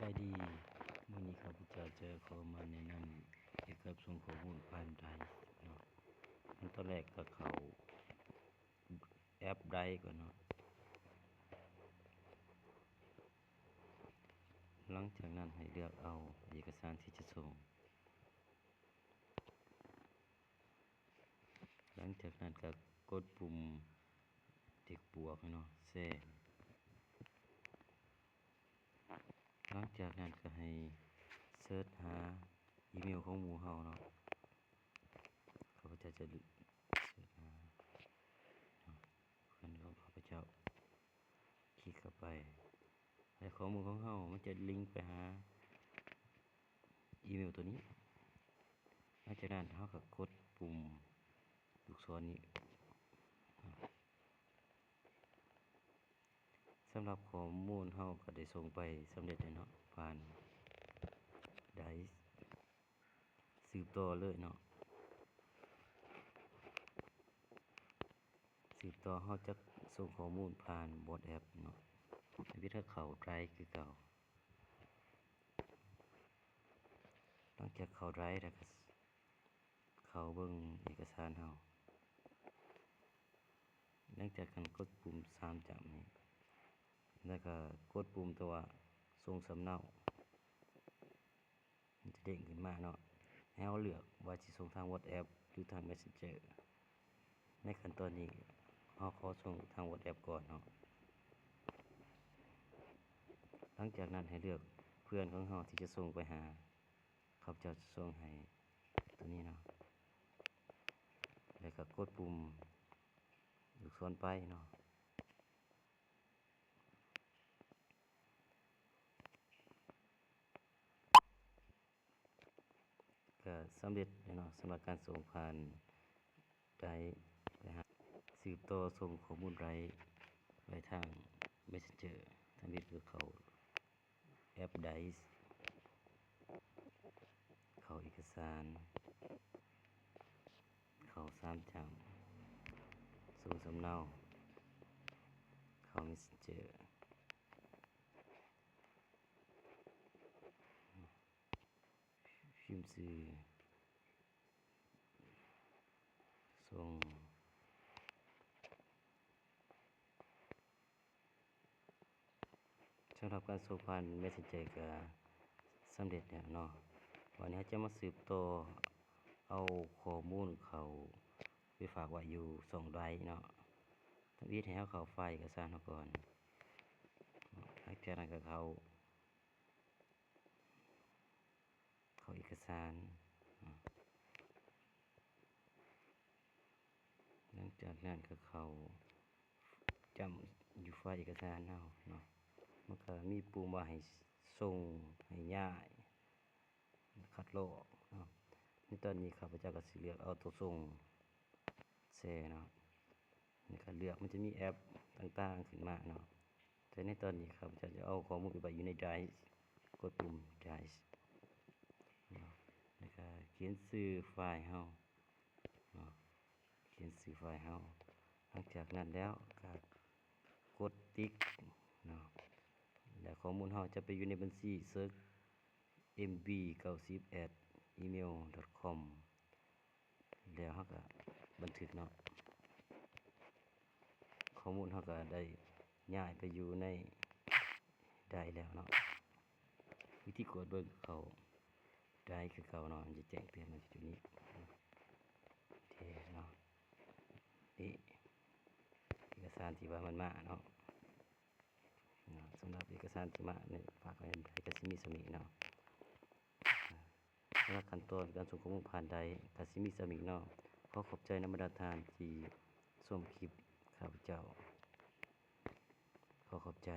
ายดีมื้อนี้ข้าพเจ้าจะขอมาแนะนำเกี่ยวกับส่งข้อมูลผ่านไดร์เนาะตอนแรกก็เข้าแอปไดร์ก่อนเนาะหลังจากนั้นให้เลือกเอาเอกสารที่จะส่งหลังจากนั้นก็กดปุ่มติ๊กบวกเนาะแช่หลังจากนั้นก็ให้เสิร์ชหาอีเมลของหมู่เฮาเนาะข้าพเจ้าจะเสิร์ชหาเพื่อนของข้าพเจ้าคลิกเข้าไปและข้อมูลของเฮามันจะลิงก์ไปหาอีเมลตัวนี้หลังจากนั้นเฮาก็กดปุ่มลูกศรนี้สำหรับข้อมูลเฮาก็ได้ส่งไปสำเร็จแล้วเนาะผ่านได้สืบต่อเลยเนาะสืบต่อเฮาจะส่งข้อมูลผ่านบอทแอปเนาะวิธีเข้าไดร์คือเก่าหลังจากเข้าไดร์แล้วก็เข้าเบิ่งเอกสารเฮาหลังจากนั้นกดปุ่ม3จับนี้แล้วก็กดปุ่มตัวส่งสำเนามันจะเด้งขึ้นมาเนาะให้เราเลือกว่าสิส่งทาง WhatsApp หรือทาง Messenger ในขั้นตอนนี้เราขอส่งทาง WhatsApp ก่อนเนาะหลังจากนั้นให้เลือกเพื่อนของเราที่จะส่งไปหาเขาจะส่งให้ตัวนี้เนาะแล้วก็กดปุ่มลูกศรไปเนาะก็สำเร็จแล้วเนาะสำหรับการส่งผ่านไดร์นะฮะสืบต่อส่งข้อมูลไดร์ไปทาง Messenger ทางนี้คือเขาแอปไดร์เขาเอกสารเขา3จังส่งสำเนาเขา Messenger พิมพ์สื่อส่งสำหรับการส่งผ่าน Messenger ก็สำเร็จแล้วเนาะวันนี้จะมาสืบต่อเอาข้อมูลเขาไปฝากไว้อยู่2ไดร์เนาะทำวิธีให้เขาไฟล์เอกสารก่อนหลังจากนั้นก็เขาเอกสารหลังจากนั้นก็เขาจำอยู่ไฟล์เอกสารเนาะมันก็มีปุ่มว่าให้ส่งให้ย้ายคัดลอกเนาะในตอนนี้ข้าพเจ้าก็สิเลือกเอาตัวส่งแช่เนาะนี่ก็เลือกมันจะมีแอปต่างๆขึ้นมาเนาะแต่ในตอนนี้ข้าพเจ้าจะเอาข้อมูลไปอยู่ในไดร์กดปุ่มไดร์เนาะแล้วก็เขียนชื่อไฟล์เฮาเนาะเขียนชื่อไฟล์เฮาหลังจากนั้นแล้วก็กดติ๊กเนาะแล้วข้อมูลเฮาจะไปอยู่ในบัญชี search mb90@gmail.com แล้วเฮาก็บันทึกเนาะข้อมูลเฮาก็ได้ย้ายไปอยู่ในได้แล้วเนาะวิธีกดเบิ่งเขาได้คือเก่าเนาะมันจะแจ้งเตือนมาจุดนี้โอเคเนาะนี่เอกสารที่ว่ามันมาเนาะสำหรับเอกสารที่มาในฝากไว้ในไดร์ก็สิมีส่วนนี้เนาะสำหรับขั้นตอนการส่งข้อมูลผ่านไดร์ก็สิมีส่วนนี้เนาะขอขอบใจนำบรรดาทานที่ชมคลิปข้าพเจ้าขอขอบใจ